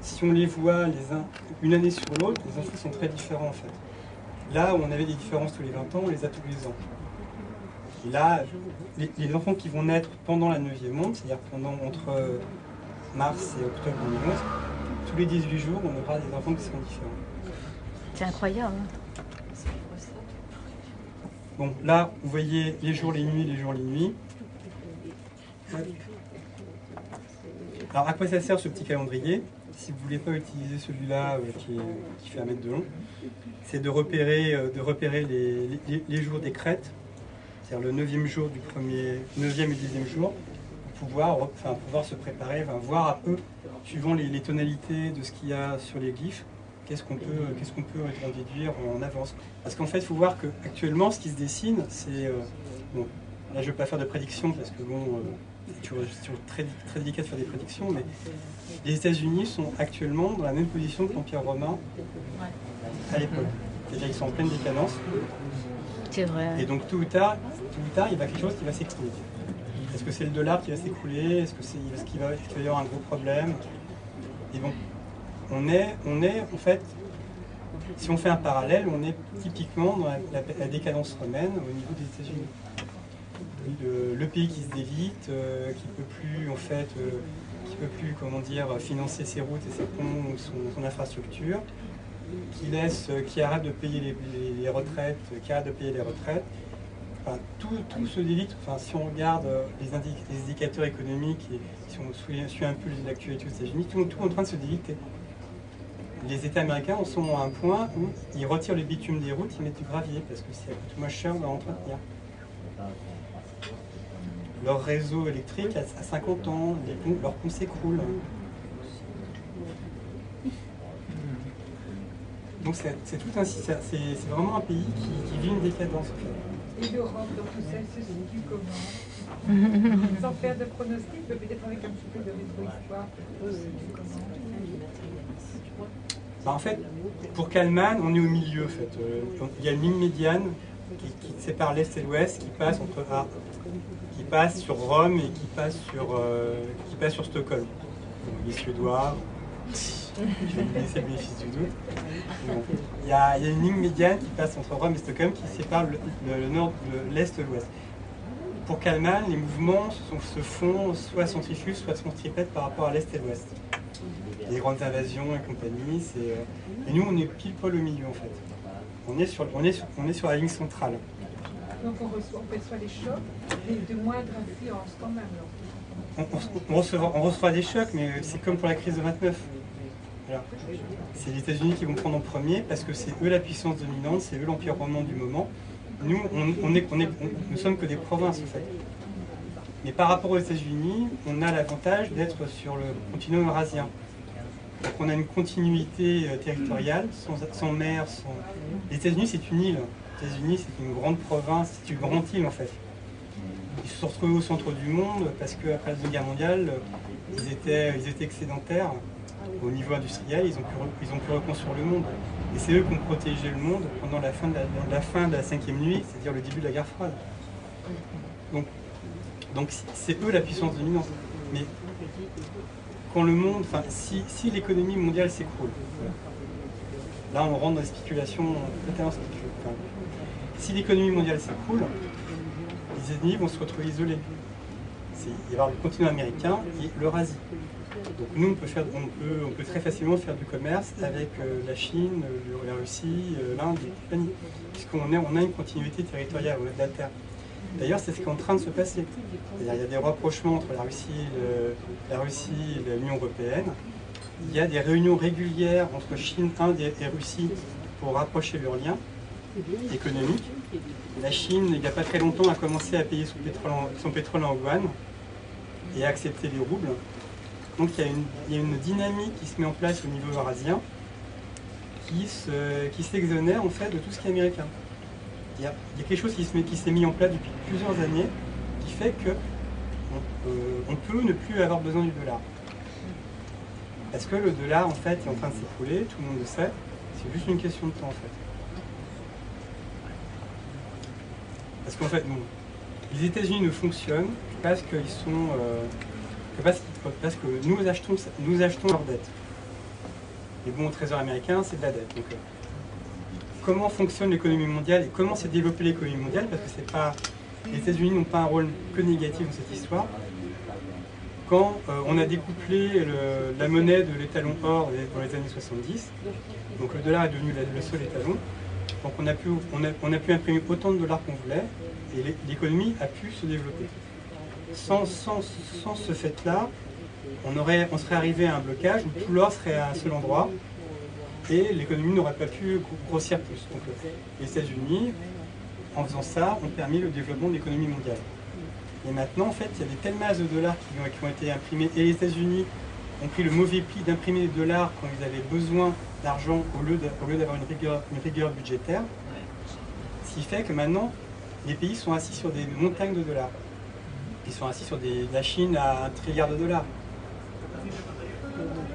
si on les voit une année sur l'autre, les infos sont très différents en fait. Là où on avait des différences tous les 20 ans, on les a tous les ans. Et là, les enfants qui vont naître pendant la 9e onde, c'est-à-dire entre mars et octobre 2011, tous les 18 jours, on aura des enfants qui seront différents. C'est incroyable. Bon, là, vous voyez les jours, les nuits, les jours, les nuits. Alors, à quoi ça sert ce petit calendrier? Si vous ne voulez pas utiliser celui-là qui fait 1 mètre de long, c'est de repérer les jours des crêtes, c'est-à-dire le 9e jour du 9e et 10e jour, pour pouvoir se préparer, voir un peu, suivant les tonalités de ce qu'il y a sur les glyphes, qu'est-ce qu'on peut en déduire en avance. Parce qu'en fait, il faut voir qu'actuellement, ce qui se dessine, c'est... bon, là, je ne vais pas faire de prédiction, parce que bon... c'est toujours très délicat de faire des prédictions, mais les États-Unis sont actuellement dans la même position que l'Empire romain à l'époque. C'est-à-dire qu'ils sont en pleine décadence. C'est vrai. Et donc tout ou tard, il va y avoir quelque chose qui va s'écrouler. Est-ce que c'est le dollar qui va s'écrouler? Est-ce qu'il va y avoir un gros problème? Et donc, on est en fait, si on fait un parallèle, on est typiquement dans la décadence romaine au niveau des États-Unis. Le pays qui se délite, qui peut plus comment dire, financer ses routes et ses ponts, son infrastructure, qui arrête de payer les retraites, Enfin, tout se délite. Enfin, si on regarde les indicateurs économiques et si on suit un peu l'actualité aux États-Unis, tout est en train de se déliter. Les États américains en sont à un point où ils retirent le bitume des routes, ils mettent du gravier parce que ça coûte moins cher à entretenir. Leur réseau électrique a 50 ans, leurs ponts s'écroulent. Donc c'est vraiment un pays qui vit une décadence. En fait. Et l'Europe, dans tout ça, se situe comment? Sans faire de pronostic, mais peut-être avec un petit peu de rétro-histoire, se situe comment? En fait, pour Kalman, on est au milieu. En fait. Il y a une ligne médiane qui sépare l'Est et l'Ouest, qui passe sur Rome et qui passe sur Stockholm. Bon, les Suédois, je vais laisser le bénéfice du doute. Bon. Il y a une ligne médiane qui passe entre Rome et Stockholm qui sépare l'Est et l'Ouest. Pour Kalman, les mouvements se font soit centrifuges, soit centripètes par rapport à l'Est et l'Ouest. Les grandes invasions et compagnie, et nous on est pile poil au milieu en fait. On est sur la ligne centrale. Donc on perçoit les chocs, mais de moindre influence quand même. On recevra des chocs, mais c'est comme pour la crise de 29. Voilà. C'est les États-Unis qui vont prendre en premier parce que c'est eux la puissance dominante, c'est eux l'empire romain du moment. Nous, nous sommes que des provinces en fait. Mais par rapport aux États-Unis, on a l'avantage d'être sur le continent eurasien. Donc on a une continuité territoriale, sans mer, Les États-Unis, c'est une île. Les États-Unis, c'est une grande province, c'est une grande île en fait. Ils se sont retrouvés au centre du monde parce qu'après la Deuxième Guerre mondiale, ils étaient excédentaires au niveau industriel, ils ont pu reconstruire le monde. Et c'est eux qui ont protégé le monde pendant la fin de la 5e nuit, c'est-à-dire le début de la guerre froide. Donc c'est eux la puissance dominante. Mais quand le monde, si l'économie mondiale s'écroule, là on rentre dans les spéculations, si l'économie mondiale s'écroule, les États-Unis vont se retrouver isolés. Il va y avoir le continent américain et l'Eurasie. Donc nous on peut très facilement faire du commerce avec la Chine, la Russie, l'Inde et compagnie, puisqu'on a une continuité territoriale au-delà de la Terre. D'ailleurs, c'est ce qui est en train de se passer. Il y a des rapprochements entre la Russie et l'Union européenne. Il y a des réunions régulières entre Chine, Inde et Russie pour rapprocher leurs liens économiques. La Chine, il n'y a pas très longtemps, a commencé à payer son pétrole en yuan et à accepter les roubles. Donc il y a une dynamique qui se met en place au niveau eurasien qui s'exonère en fait de tout ce qui est américain. Il y a quelque chose qui s'est mis en place depuis plusieurs années qui fait qu'on peut ne plus avoir besoin du dollar. Parce que le dollar en fait est en train de s'écrouler, tout le monde le sait, c'est juste une question de temps en fait. Parce qu'en fait, les États-Unis ne fonctionnent parce qu'ils sont, parce que nous achetons leur dette. les bons au trésor américain, c'est de la dette. Donc, comment fonctionne l'économie mondiale et comment s'est développée l'économie mondiale, parce que c'est pas, les États-Unis n'ont pas un rôle que négatif dans cette histoire. Quand on a découplé la monnaie de l'étalon or dans les années 70, donc le dollar est devenu le seul étalon, donc on a pu imprimer autant de dollars qu'on voulait et l'économie a pu se développer. Sans ce fait-là, on serait arrivé à un blocage où tout l'or serait à un seul endroit et l'économie n'aurait pas pu grossir plus. Donc les États-Unis, en faisant ça, ont permis le développement de l'économie mondiale. Et maintenant, en fait, il y a des telles masses de dollars qui ont été imprimés et les États-Unis ont pris le mauvais pli d'imprimer des dollars quand ils avaient besoin d'argent au lieu d'avoir une rigueur budgétaire. Ce qui fait que maintenant, les pays sont assis sur des montagnes de dollars. Ils sont assis sur la Chine à 1 trilliard de dollars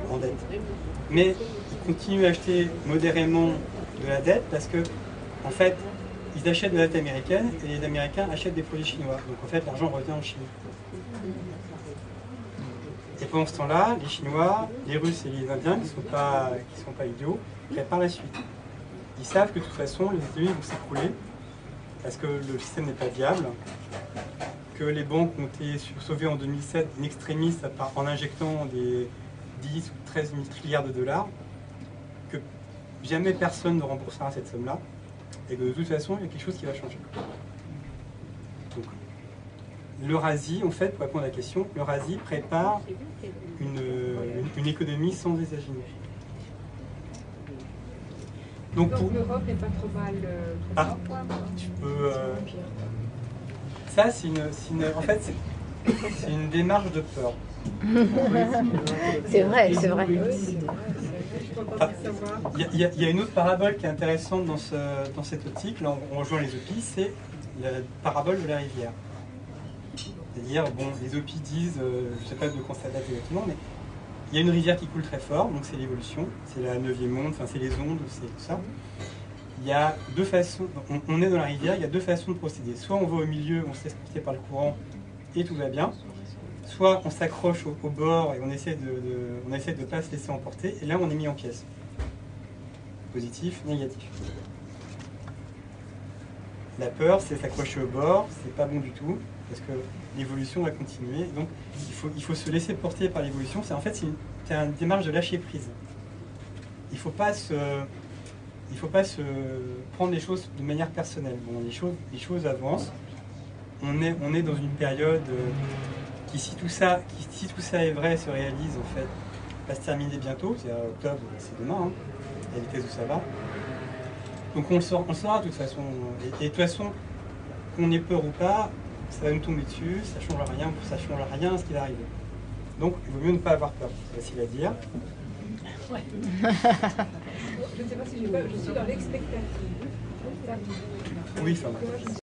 en dette. Mais ils continuent à acheter modérément de la dette parce que, en fait, ils achètent de la dette américaine et les Américains achètent des produits chinois. Donc en fait, l'argent revient en Chine. Et pendant ce temps-là, les Chinois, les Russes et les Indiens, qui sont pas idiots, préparent la suite. Ils savent que de toute façon, les États-Unis vont s'écrouler parce que le système n'est pas viable, que les banques ont été sauvées en 2007 in extremis en injectant des 10 ou 13 000 trilliards de dollars, que jamais personne ne remboursera cette somme-là, et que de toute façon, il y a quelque chose qui va changer. Donc, l'Eurasie, en fait, pour répondre à la question, l'Eurasie prépare une économie sans les États-Unis. Donc l'Europe n'est pas trop mal. Tu peux. Ça, en fait, c'est une démarche de peur. C'est vrai, c'est vrai. Il y a une autre parabole qui est intéressante dans cette optique, là on rejoint les Hopis, c'est la parabole de la rivière. C'est-à-dire, bon, les Hopis disent, je ne sais pas de quand ça date exactement, mais il y a une rivière qui coule très fort, donc c'est l'évolution, c'est la 9e monde, enfin c'est les ondes, c'est tout ça. Il y a deux façons, on est dans la rivière, il y a deux façons de procéder. Soit on va au milieu, on se laisse porter par le courant et tout va bien. Soit on s'accroche au bord et on essaie de ne pas se laisser emporter, et là on est mis en pièces. Positif, négatif. La peur, c'est s'accrocher au bord, c'est pas bon du tout, parce que l'évolution va continuer. Donc il faut se laisser porter par l'évolution. En fait, c'est une démarche de lâcher prise. Il ne faut pas se prendre les choses de manière personnelle. Bon, les choses avancent. On est dans une période qui, si tout ça est vrai, se réalise, en fait, va se terminer bientôt. C'est-à-dire octobre, c'est demain, hein, à la vitesse où ça va. Donc on le saura de toute façon. Et de toute façon, qu'on ait peur ou pas, ça va nous tomber dessus, ça change rien à ce qui va arriver. Donc il vaut mieux ne pas avoir peur. C'est facile à dire. Ouais. Je ne sais pas si je suis dans l'expectative. Oui, enfin.